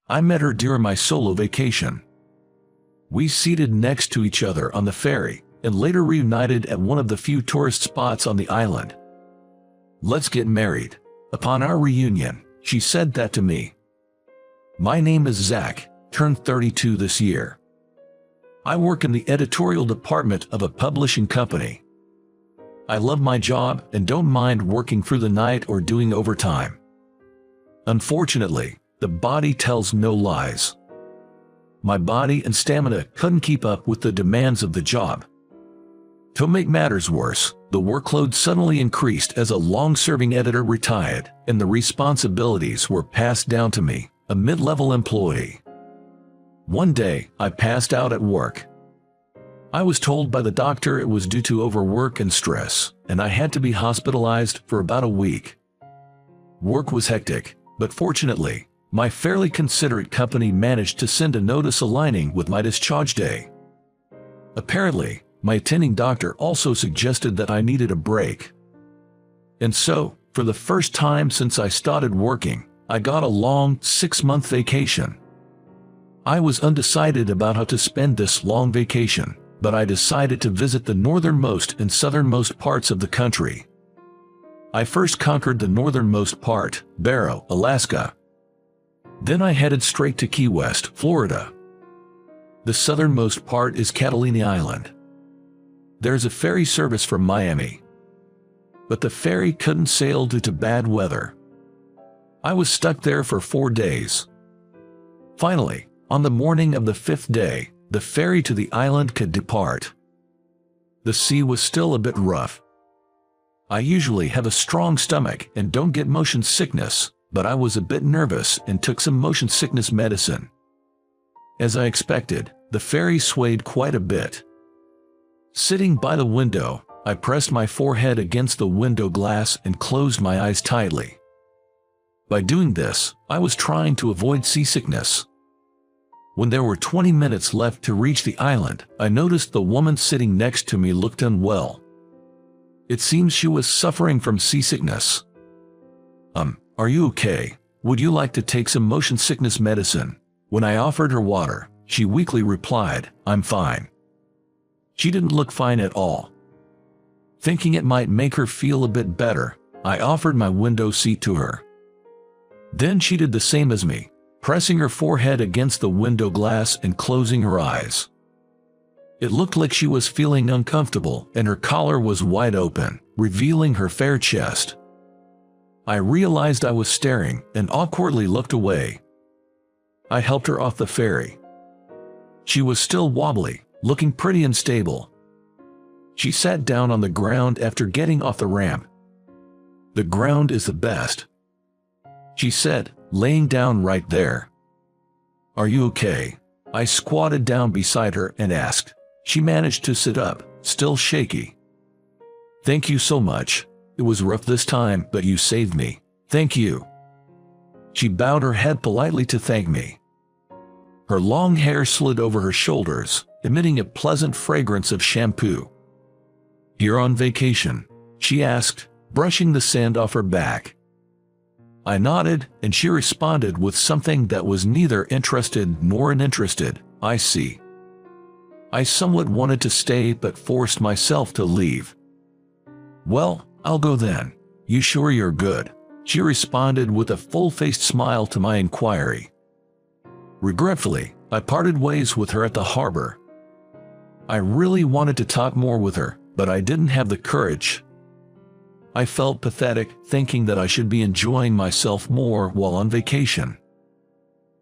I met her during my solo vacation. We seated next to each other on the ferry, and later reunited at one of the few tourist spots on the island. "Let's get married." Upon our reunion, she said that to me. My name is Zach, turned 32 this year. I work in the editorial department of a publishing company. I love my job and don't mind working through the night or doing overtime. Unfortunately, the body tells no lies. My body and stamina couldn't keep up with the demands of the job. To make matters worse, the workload suddenly increased as a long-serving editor retired, and the responsibilities were passed down to me, a mid-level employee. One day, I passed out at work. I was told by the doctor it was due to overwork and stress, and I had to be hospitalized for about a week. Work was hectic, but fortunately, my fairly considerate company managed to send a notice aligning with my discharge day. Apparently, my attending doctor also suggested that I needed a break. And so, for the first time since I started working, I got a long 6-month vacation. I was undecided about how to spend this long vacation, but I decided to visit the northernmost and southernmost parts of the country. I first conquered the northernmost part, Barrow, Alaska. Then I headed straight to Key West, Florida. The southernmost part is Catalina Island. There's a ferry service from Miami, but the ferry couldn't sail due to bad weather. I was stuck there for 4 days. Finally, on the morning of the 5th day, the ferry to the island could depart. The sea was still a bit rough. I usually have a strong stomach and don't get motion sickness, but I was a bit nervous and took some motion sickness medicine. As I expected, the ferry swayed quite a bit. Sitting by the window, I pressed my forehead against the window glass and closed my eyes tightly. By doing this, I was trying to avoid seasickness. When there were 20 minutes left to reach the island, I noticed the woman sitting next to me looked unwell. It seems she was suffering from seasickness. Are you okay? Would you like to take some motion sickness medicine?" When I offered her water, she weakly replied, "I'm fine." She didn't look fine at all. Thinking it might make her feel a bit better, I offered my window seat to her. Then she did the same as me, pressing her forehead against the window glass and closing her eyes. It looked like she was feeling uncomfortable, and her collar was wide open, revealing her fair chest. I realized I was staring and awkwardly looked away. I helped her off the ferry. She was still wobbly, looking pretty unstable. She sat down on the ground after getting off the ramp. "The ground is the best," she said, laying down right there. "Are you okay?" I squatted down beside her and asked. She managed to sit up, still shaky. "Thank you so much. It was rough this time, but you saved me. Thank you." She bowed her head politely to thank me. Her long hair slid over her shoulders, emitting a pleasant fragrance of shampoo. "You're on vacation?" she asked, brushing the sand off her back. I nodded, and she responded with something that was neither interested nor uninterested. "I see." I somewhat wanted to stay but forced myself to leave. "Well, I'll go then. You sure you're good?" she responded with a full-faced smile to my inquiry. Regretfully, I parted ways with her at the harbor. I really wanted to talk more with her, but I didn't have the courage. I felt pathetic, thinking that I should be enjoying myself more while on vacation.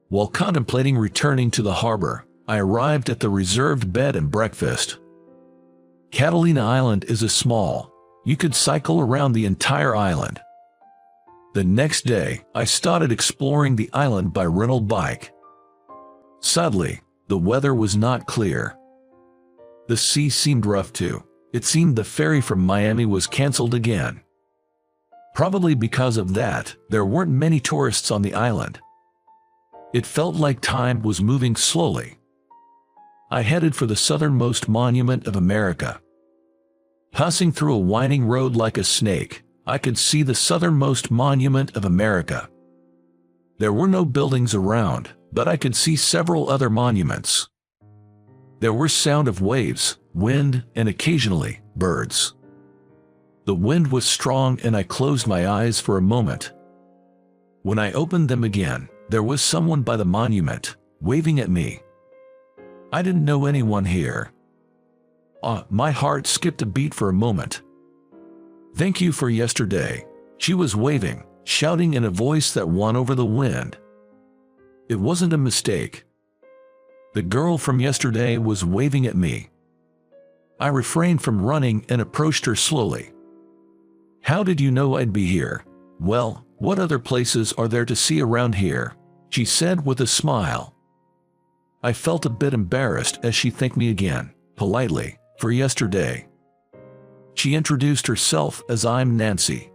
While contemplating returning to the harbor, I arrived at the reserved bed and breakfast. Catalina Island is a small. You could cycle around the entire island. The next day, I started exploring the island by rental bike. Sadly, the weather was not clear. The sea seemed rough too. It seemed the ferry from Miami was canceled again. Probably because of that, there weren't many tourists on the island. It felt like time was moving slowly. I headed for the southernmost monument of America. Passing through a winding road like a snake, I could see the southernmost monument of America. There were no buildings around, but I could see several other monuments. There were sound of waves, wind, and occasionally, birds. The wind was strong and I closed my eyes for a moment. When I opened them again, there was someone by the monument, waving at me. I didn't know anyone here. My heart skipped a beat for a moment. "Thank you for yesterday," she was waving, shouting in a voice that won over the wind. It wasn't a mistake. The girl from yesterday was waving at me. I refrained from running and approached her slowly. "How did you know I'd be here?" "Well, what other places are there to see around here?" she said with a smile. I felt a bit embarrassed as she thanked me again, politely, for yesterday. She introduced herself as "I'm Nancy."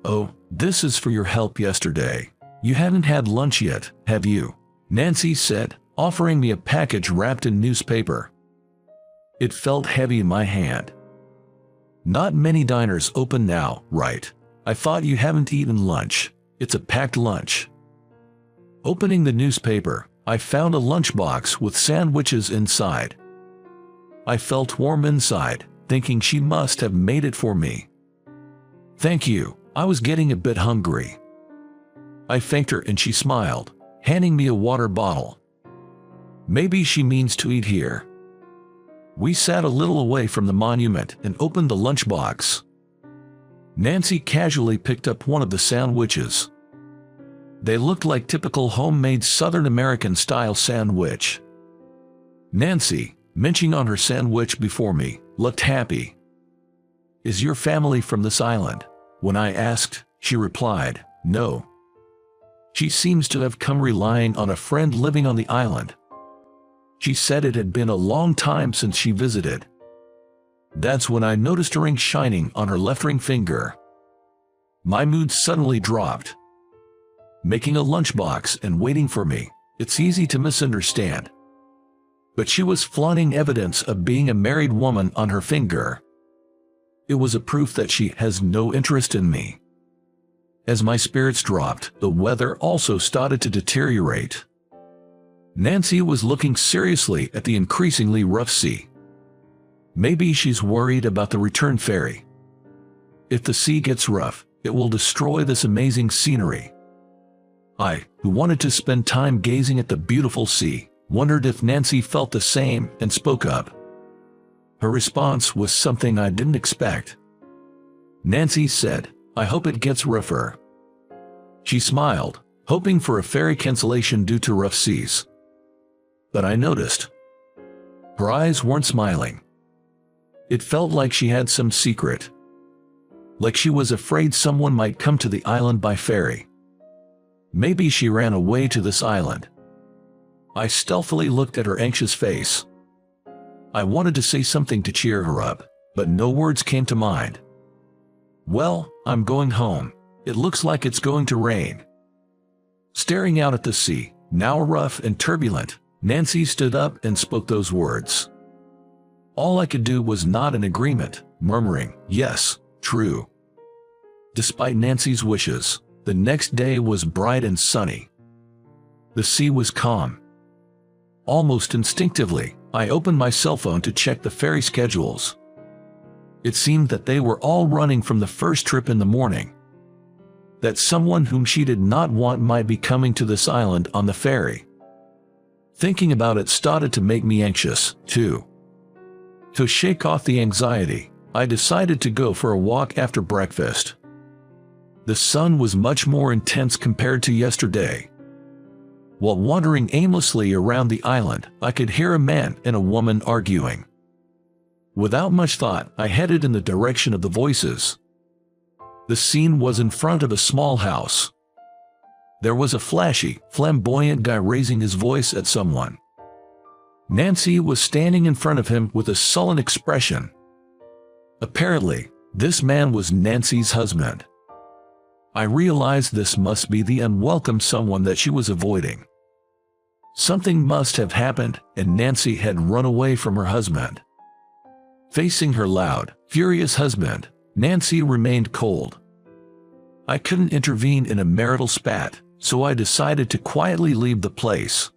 "Oh, this is for your help yesterday. You haven't had lunch yet, have you?" Nancy said, offering me a package wrapped in newspaper. It felt heavy in my hand. "Not many diners open now, right? I thought you haven't eaten lunch. It's a packed lunch." Opening the newspaper, I found a lunchbox with sandwiches inside. I felt warm inside, thinking she must have made it for me. "Thank you, I was getting a bit hungry." I thanked her and she smiled, handing me a water bottle. Maybe she means to eat here. We sat a little away from the monument and opened the lunchbox. Nancy casually picked up one of the sandwiches. They looked like typical homemade Southern American style sandwich. Nancy, munching on her sandwich before me, looked happy. "Is your family from this island?" When I asked, she replied, "No." She seems to have come relying on a friend living on the island. She said it had been a long time since she visited. That's when I noticed a ring shining on her left ring finger. My mood suddenly dropped. Making a lunchbox and waiting for me, it's easy to misunderstand. But she was flaunting evidence of being a married woman on her finger. It was a proof that she has no interest in me. As my spirits dropped, the weather also started to deteriorate. Nancy was looking seriously at the increasingly rough sea. Maybe she's worried about the return ferry. If the sea gets rough, it will destroy this amazing scenery. I, who wanted to spend time gazing at the beautiful sea, wondered if Nancy felt the same and spoke up. Her response was something I didn't expect. Nancy said, "I hope it gets rougher." She smiled, hoping for a ferry cancellation due to rough seas. But I noticed. Her eyes weren't smiling. It felt like she had some secret. Like she was afraid someone might come to the island by ferry. Maybe she ran away to this island. I stealthily looked at her anxious face. I wanted to say something to cheer her up, but no words came to mind. "Well, I'm going home. It looks like it's going to rain." Staring out at the sea, now rough and turbulent, Nancy stood up and spoke those words. All I could do was nod in agreement, murmuring, "Yes, true." Despite Nancy's wishes, the next day was bright and sunny. The sea was calm. Almost instinctively, I opened my cell phone to check the ferry schedules. It seemed that they were all running from the first trip in the morning. That someone whom she did not want might be coming to this island on the ferry. Thinking about it started to make me anxious, too. To shake off the anxiety, I decided to go for a walk after breakfast. The sun was much more intense compared to yesterday. While wandering aimlessly around the island, I could hear a man and a woman arguing. Without much thought, I headed in the direction of the voices. The scene was in front of a small house. There was a flashy, flamboyant guy raising his voice at someone. Nancy was standing in front of him with a sullen expression. Apparently, this man was Nancy's husband. I realized this must be the unwelcome someone that she was avoiding. Something must have happened, and Nancy had run away from her husband. Facing her loud, furious husband, Nancy remained cold. I couldn't intervene in a marital spat, so I decided to quietly leave the place.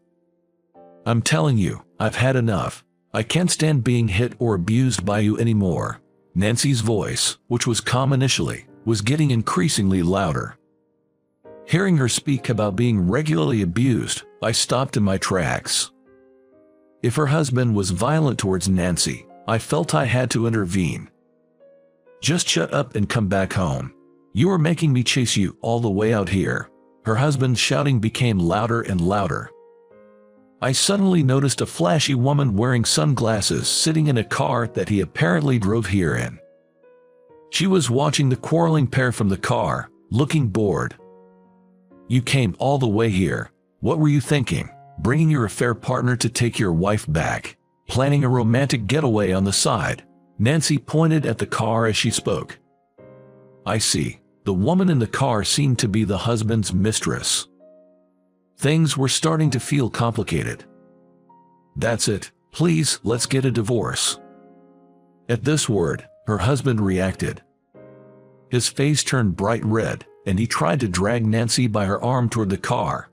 I'm telling you, I've had enough. I can't stand being hit or abused by you anymore. Nancy's voice, which was calm initially, was getting increasingly louder. Hearing her speak about being regularly abused, I stopped in my tracks. If her husband was violent towards Nancy, I felt I had to intervene. Just shut up and come back home. You are making me chase you all the way out here. Her husband's shouting became louder and louder. I suddenly noticed a flashy woman wearing sunglasses sitting in a car that he apparently drove here in. She was watching the quarreling pair from the car, looking bored. You came all the way here. What were you thinking? Bringing your affair partner to take your wife back? Planning a romantic getaway on the side? Nancy pointed at the car as she spoke. I see. The woman in the car seemed to be the husband's mistress. Things were starting to feel complicated. That's it. Please, let's get a divorce. At this word, her husband reacted. His face turned bright red, and he tried to drag Nancy by her arm toward the car.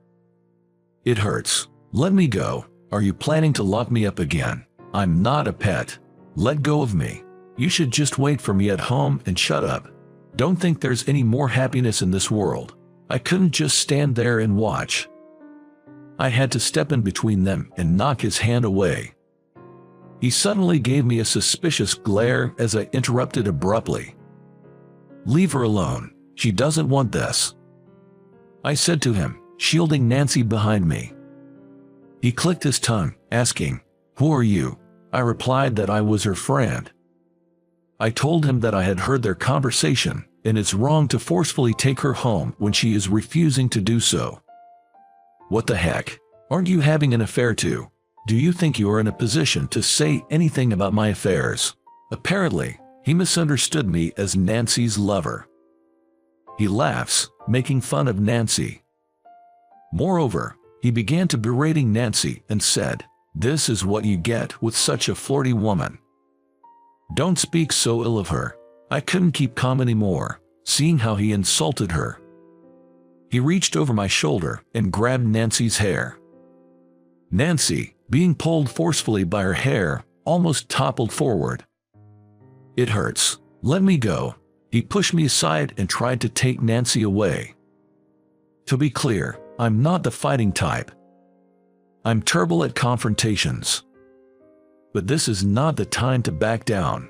It hurts. Let me go. Are you planning to lock me up again? I'm not a pet. Let go of me. You should just wait for me at home and shut up. Don't think there's any more happiness in this world. I couldn't just stand there and watch. I had to step in between them and knock his hand away. He suddenly gave me a suspicious glare as I interrupted abruptly. Leave her alone. She doesn't want this, I said to him, shielding Nancy behind me. He clicked his tongue, asking, Who are you? I replied that I was her friend. I told him that I had heard their conversation, and it's wrong to forcefully take her home when she is refusing to do so. What the heck? Aren't you having an affair too? Do you think you are in a position to say anything about my affairs? Apparently, he misunderstood me as Nancy's lover. He laughs, making fun of Nancy. Moreover, he began to berating Nancy and said, This is what you get with such a flirty woman. Don't speak so ill of her. I couldn't keep calm anymore, seeing how he insulted her. He reached over my shoulder and grabbed Nancy's hair. Nancy, being pulled forcefully by her hair, almost toppled forward. It hurts. Let me go. He pushed me aside and tried to take Nancy away. To be clear, I'm not the fighting type. I'm terrible at confrontations. But this is not the time to back down.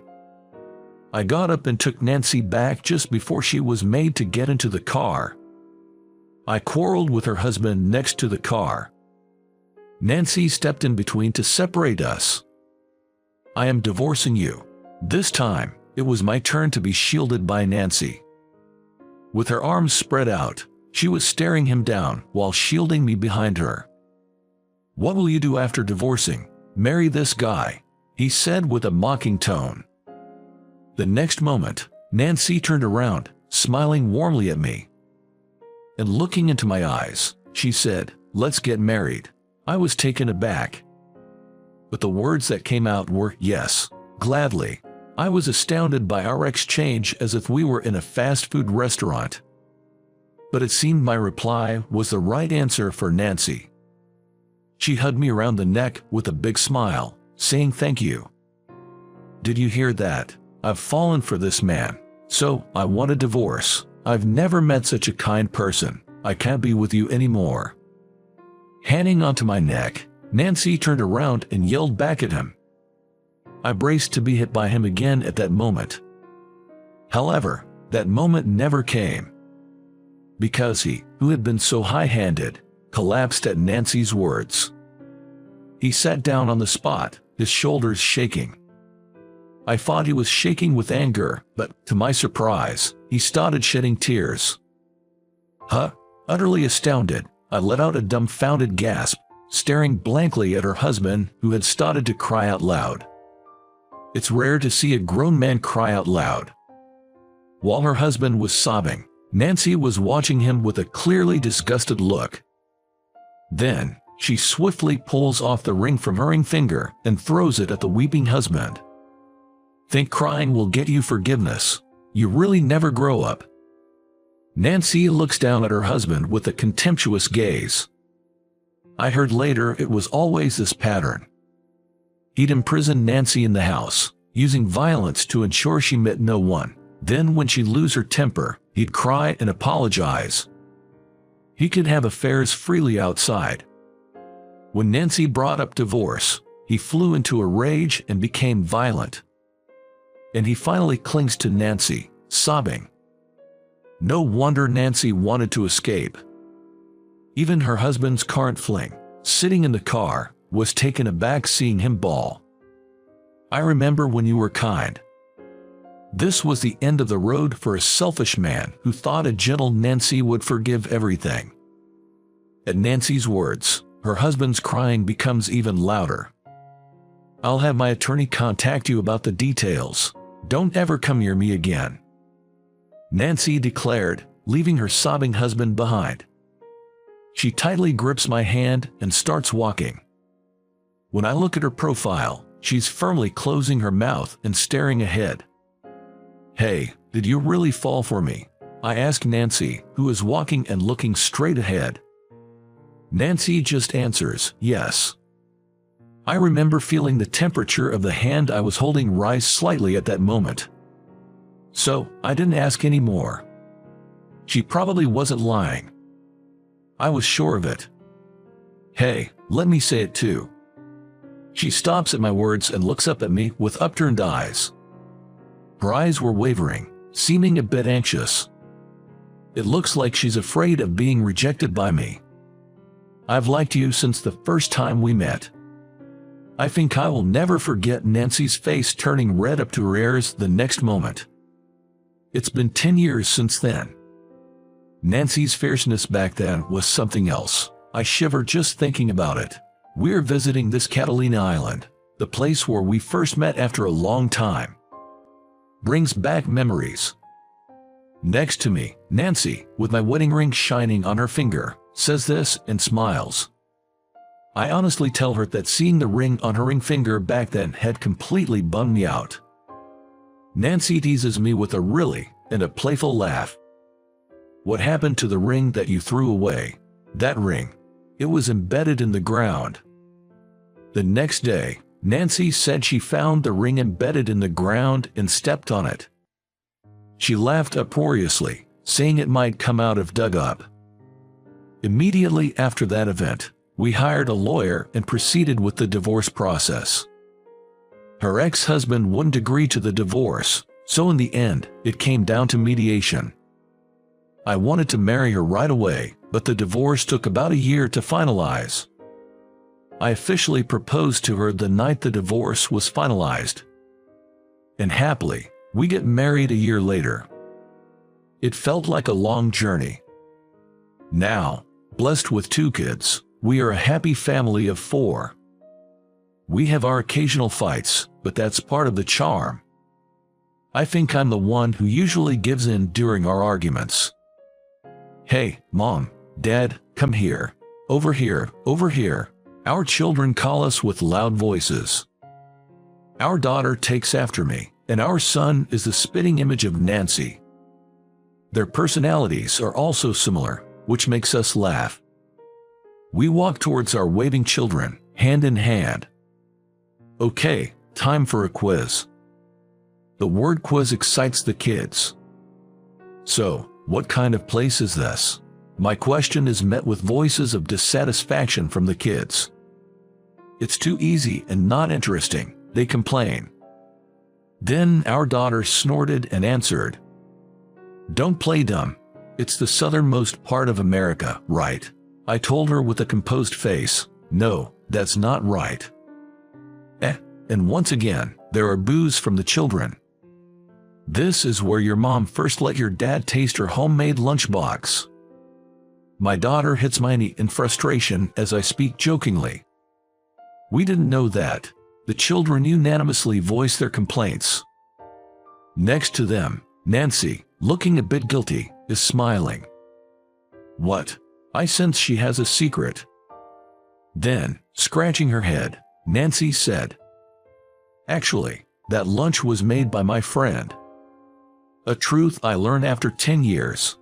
I got up and took Nancy back just before she was made to get into the car. I quarreled with her husband next to the car. Nancy stepped in between to separate us. I am divorcing you. This time, it was my turn to be shielded by Nancy. With her arms spread out, she was staring him down while shielding me behind her. What will you do after divorcing? Marry this guy, he said with a mocking tone. The next moment, Nancy turned around, smiling warmly at me. And looking into my eyes, she said, Let's get married. I was taken aback. But the words that came out were, Yes, gladly. I was astounded by our exchange as if we were in a fast food restaurant. But it seemed my reply was the right answer for Nancy. She hugged me around the neck with a big smile, saying thank you. Did you hear that? I've fallen for this man. So, I want a divorce. I've never met such a kind person. I can't be with you anymore. Hanging onto my neck, Nancy turned around and yelled back at him. I braced to be hit by him again at that moment. However, that moment never came. Because he, who had been so high-handed, collapsed at Nancy's words. He sat down on the spot, his shoulders shaking. I thought he was shaking with anger, but, to my surprise, he started shedding tears. Utterly astounded, I let out a dumbfounded gasp, staring blankly at her husband, who had started to cry out loud. It's rare to see a grown man cry out loud. While her husband was sobbing, Nancy was watching him with a clearly disgusted look. Then, she swiftly pulls off the ring from her ring finger and throws it at the weeping husband. Think crying will get you forgiveness? You really never grow up. Nancy looks down at her husband with a contemptuous gaze. I heard later it was always this pattern. He'd imprison Nancy in the house, using violence to ensure she met no one. Then when she'd lose her temper, he'd cry and apologize. He could have affairs freely outside. When Nancy brought up divorce, he flew into a rage and became violent. And he finally clings to Nancy, sobbing. No wonder Nancy wanted to escape. Even her husband's current fling, sitting in the car, was taken aback seeing him bawl. I remember when you were kind. This was the end of the road for a selfish man who thought a gentle Nancy would forgive everything. At Nancy's words, her husband's crying becomes even louder. I'll have my attorney contact you about the details. Don't ever come near me again, Nancy declared, leaving her sobbing husband behind. She tightly grips my hand and starts walking. When I look at her profile, she's firmly closing her mouth and staring ahead. Hey, did you really fall for me? I ask Nancy, who is walking and looking straight ahead. Nancy just answers, yes. I remember feeling the temperature of the hand I was holding rise slightly at that moment. So, I didn't ask any more. She probably wasn't lying. I was sure of it. Hey, let me say it too. She stops at my words and looks up at me with upturned eyes. Her eyes were wavering, seeming a bit anxious. It looks like she's afraid of being rejected by me. I've liked you since the first time we met. I think I will never forget Nancy's face turning red up to her ears the next moment. It's been 10 years since then. Nancy's fierceness back then was something else. I shiver just thinking about it. We're visiting this Catalina island, the place where we first met after a long time. Brings back memories. Next to me, Nancy, with my wedding ring shining on her finger, says this and smiles. I honestly tell her that seeing the ring on her ring finger back then had completely bummed me out. Nancy teases me with a really and a playful laugh. What happened to the ring that you threw away? That ring. It was embedded in the ground. The next day, Nancy said she found the ring embedded in the ground and stepped on it. She laughed uproariously, saying it might come out if dug up. Immediately after that event, we hired a lawyer and proceeded with the divorce process. Her ex-husband wouldn't agree to the divorce, so in the end, it came down to mediation. I wanted to marry her right away, but the divorce took about a year to finalize. I officially proposed to her the night the divorce was finalized. And happily, we get married a year later. It felt like a long journey. Now, blessed with 2 kids, we are a happy family of 4. We have our occasional fights, but that's part of the charm. I think I'm the one who usually gives in during our arguments. Hey, Mom, Dad, come here. Over here, over here. Our children call us with loud voices. Our daughter takes after me, and our son is the spitting image of Nancy. Their personalities are also similar, which makes us laugh. We walk towards our waving children, hand in hand. Okay, time for a quiz. The word quiz excites the kids. So, what kind of place is this? My question is met with voices of dissatisfaction from the kids. It's too easy and not interesting, they complain. Then our daughter snorted and answered. Don't play dumb. It's the southernmost part of America, right? I told her with a composed face, no, that's not right. And once again, there are boos from the children. This is where your mom first let your dad taste her homemade lunchbox. My daughter hits my knee in frustration as I speak jokingly. We didn't know that. The children unanimously voice their complaints. Next to them, Nancy, looking a bit guilty, is smiling. What? I sense she has a secret. Then, scratching her head, Nancy said, actually, that lunch was made by my friend. A truth I learned after 10 years.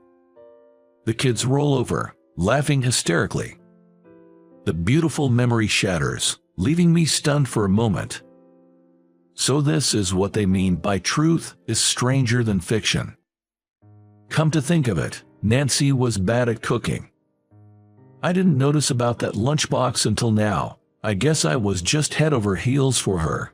The kids roll over, laughing hysterically. The beautiful memory shatters, leaving me stunned for a moment. So this is what they mean by truth is stranger than fiction. Come to think of it, Nancy was bad at cooking. I didn't notice about that lunchbox until now. I guess I was just head over heels for her.